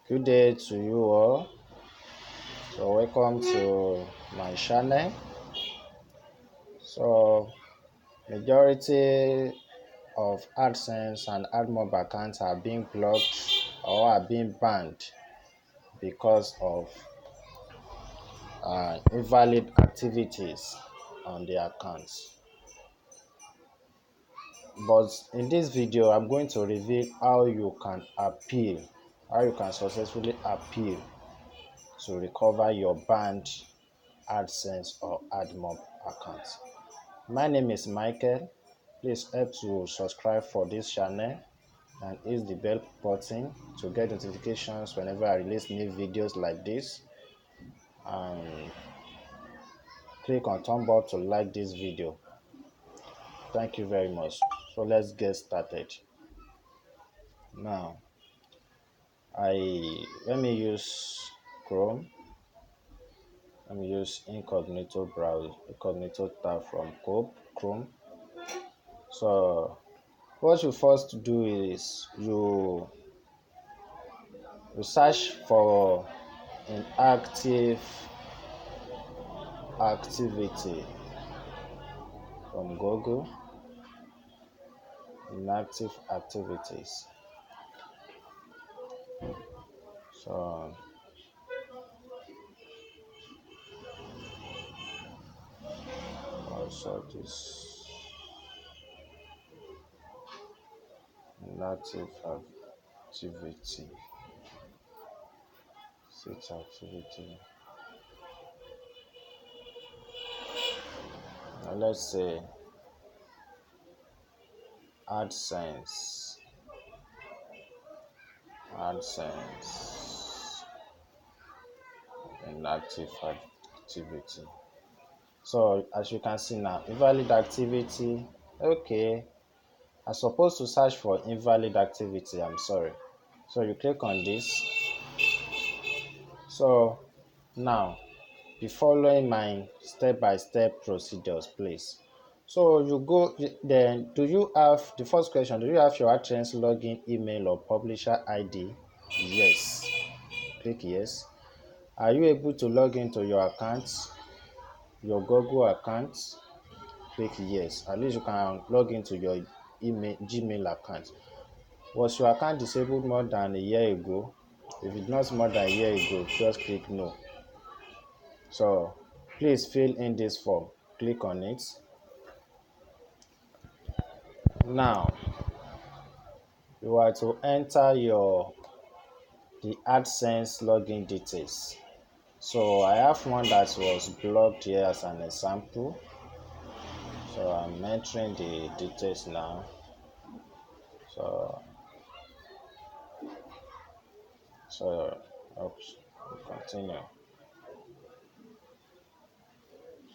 Good day to you all. So welcome to my channel. So majority of AdSense and Admob accounts are being blocked or are being banned because of invalid activities on the accounts. But in this video, I'm going to reveal how you can successfully appeal to recover your banned AdSense or Admob accounts. My name is Michael. Please help to subscribe for this channel and hit the bell button to get notifications whenever I release new videos like this, and click on thumb up to like this video. Thank you very much. So let's get started. Now let me use Chrome. Let me use incognito tab from Chrome. So what you first do is you search for inactive activity from Google. Inactive activities. So also this inactive activity. Set activity. Now let's say AdSense. Inactive activity. So as you can see now, invalid activity. Okay, I'm supposed to search for invalid activity. I'm sorry. So you click on this. So now be following my step-by-step procedures, please. So you go, then do you have, the first question, do you have your adsense login email or publisher ID? Yes. Click yes. Are you able to log into your account, your Google account? Click yes. At least you can log into your Gmail account. Was your account disabled more than a year ago? If it's not more than a year ago, just click no. So please fill in this form. Click on it. Now you are to enter the AdSense login details. So I have one that was blocked here as an example. So I'm entering the details now. So oops, continue.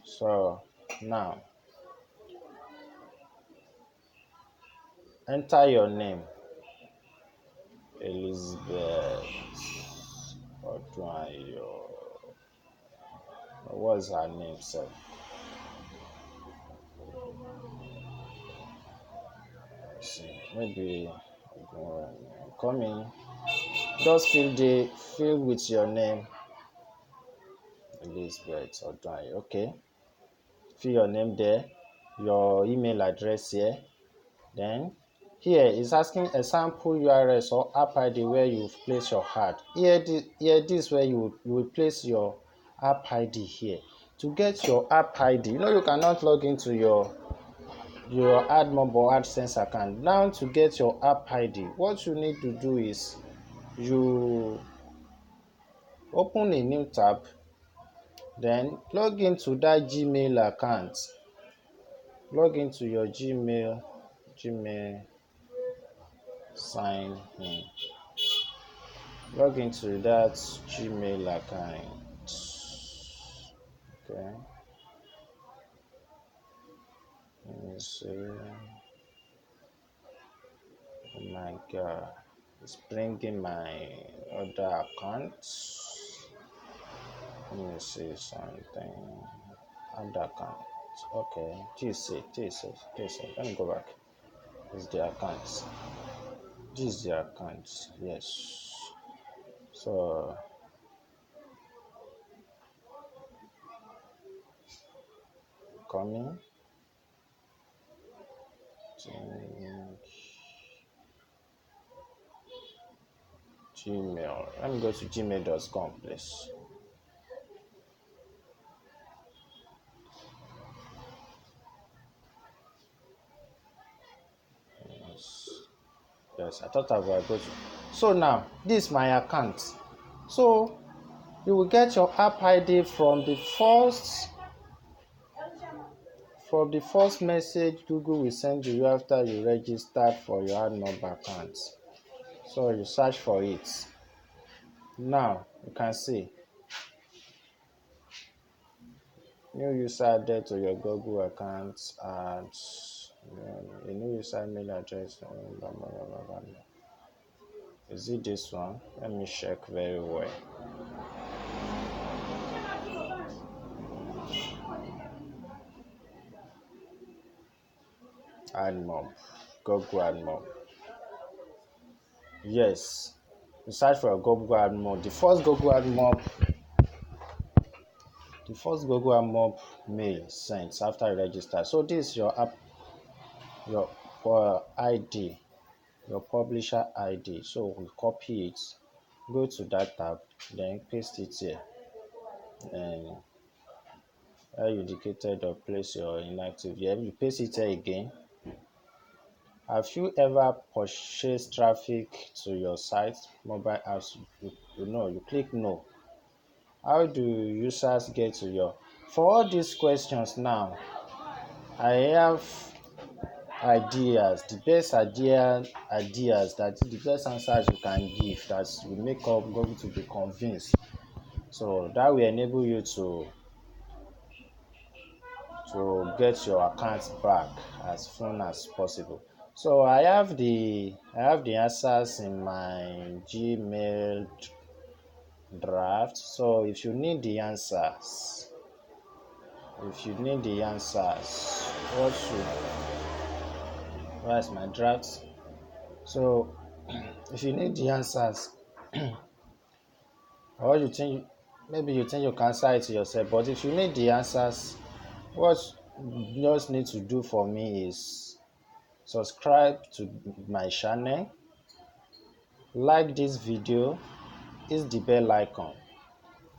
So now enter your name, Elizabeth Odunayo. What's her name, sir? See, maybe coming. Just fill with your name, Elizabeth Odunayo. Okay, fill your name there, your email address here. Then here is asking a sample URL or app ID where you place your ad. Here this where you will place your app ID here. To get your app ID, you cannot log into your Admob or AdSense account. Now to get your app ID, what you need to do is you open a new tab, then log into that Gmail account. Log into your Gmail, sign in. Log into that Gmail account. Okay. Let me see. Oh my God. It's bringing my other accounts. Let me see something. Other account. Okay. TC. Let me go back. It's the accounts. This is the accounts. Yes. So coming Gmail. Let me go to gmail.com, please. Yes, I thought I would go to. So now, this is my account. So you will get your app ID from the first message Google will send you after you register for your Admob account. So you search for it. Now you can see new user added to your Google account and a new user email address. Blah, blah, blah, blah, blah. Is it this one? Let me check very well. Admob, Google Admob. Yes, you search for a Google Admob. The first Google Admob mail sent after you register. So this is your app, your ID, your publisher ID. So we copy it, go to that tab, then paste it here, and where you indicated or place your inactive. Yeah, you paste it here again. Have you ever purchased traffic to your site, mobile apps? You click no. How do users get to your? For all these questions now, I have ideas, the best ideas that the best answers you can give that will make up Google to be convinced. So that will enable you to get your account back as soon as possible. So I have the answers in my Gmail draft. So if you need the answers, where's my draft? So if you need the answers, or maybe you think you can answer it yourself, but if you need the answers, what you just need to do for me is subscribe to my channel, like this video, hit the bell icon.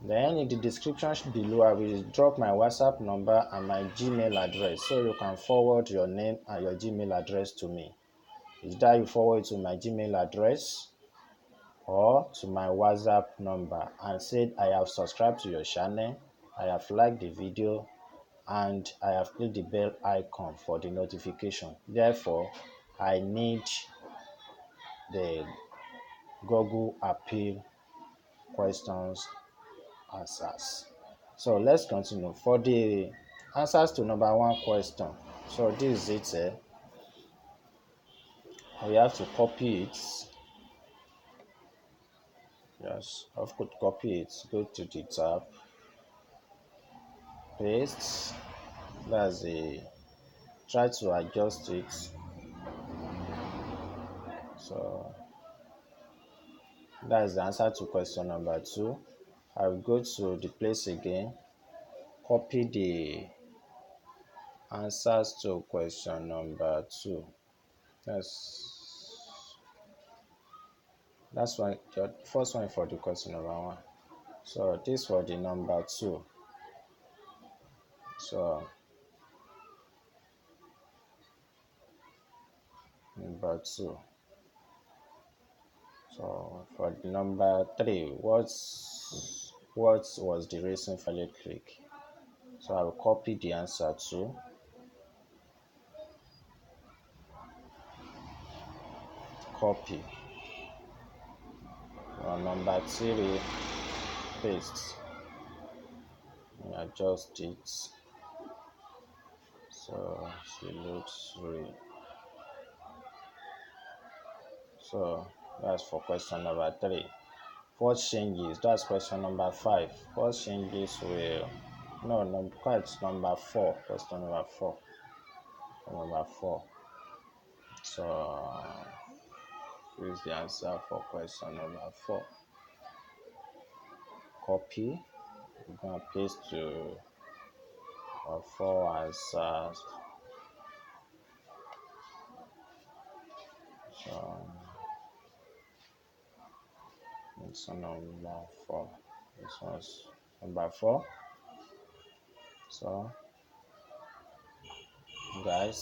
Then in the description below, I will drop my WhatsApp number and my Gmail address so you can forward your name and your Gmail address to me. Is that you forward to my Gmail address or to my WhatsApp number and said I have subscribed to your channel, I have liked the video, and I have clicked the bell icon for the notification. Therefore, I need the Google appeal questions answers. So let's continue. For the answers to number one question, so this is it. We have to copy it. Yes, I've got to copy it. Go to the tab, paste. That's a try to adjust it. So that's the answer to question number two. I will go to the place again, copy the answers to question number two. That's one. The first one for the question number one. So this for the number two. So number two. So for the number three, what was the reason for the click? So I will copy the answer to, copy. Number three, paste. Adjust it so she looks real. So that's for question number three. What changes? That's question number five. What changes will quite number four. Question number four. Number four. So here's the answer for question number four. copy. We're gonna paste to our 4 as so it's number 4. This one's number 4. So guys,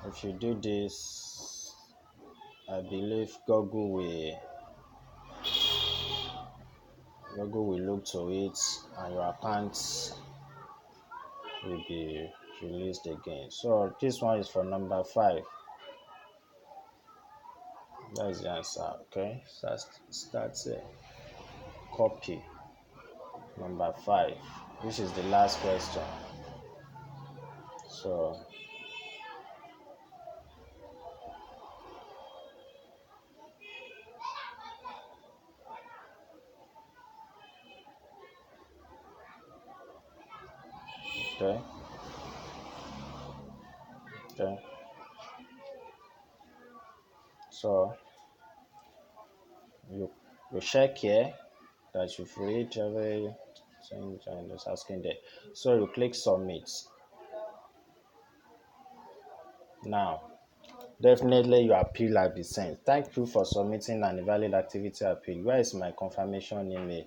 if you do this, I believe Google will look to it and your account will be released again. So this one is for number 5. That's the answer. Okay, so that's it. Copy number 5, which is the last question. So okay, okay. So you check here that you've read everything and it's asking there. So you click submit. Now, definitely your appeal has been sent. Thank you for submitting an invalid activity appeal. Where is my confirmation email?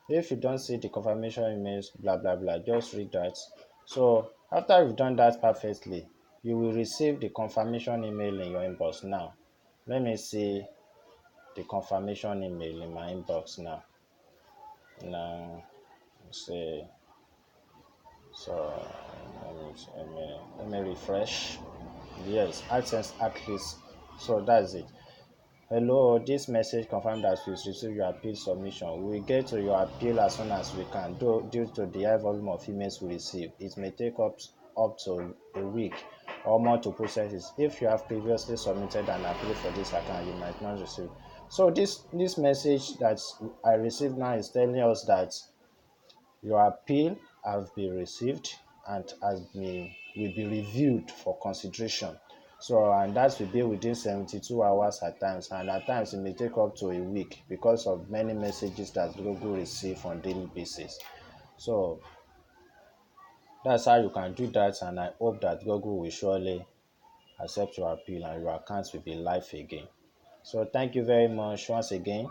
If you don't see the confirmation emails, blah blah blah, just read that. So after you've done that perfectly, you will receive the confirmation email in your inbox. Now let me see the confirmation email in my inbox now. Let's see. So let me refresh. Yes, AdSense at least. So that's it. Hello, this message confirmed that we received your appeal submission. We will get to your appeal as soon as we can. Due to the high volume of emails we receive, it may take up to a week or more to process it. If you have previously submitted an appeal for this account, you might not receive. So this message that I received now is telling us that your appeal has been received and will be reviewed for consideration. So and that will be within 72 hours at times, and at times it may take up to a week because of many messages that Google receive on daily basis. So that's how you can do that, and I hope that Google will surely accept your appeal and your account will be live again. So thank you very much once again.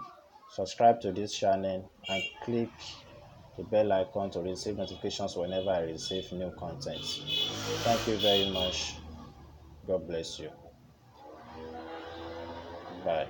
Subscribe to this channel and click the bell icon to receive notifications whenever I receive new content. Thank you very much. God bless you. Bye.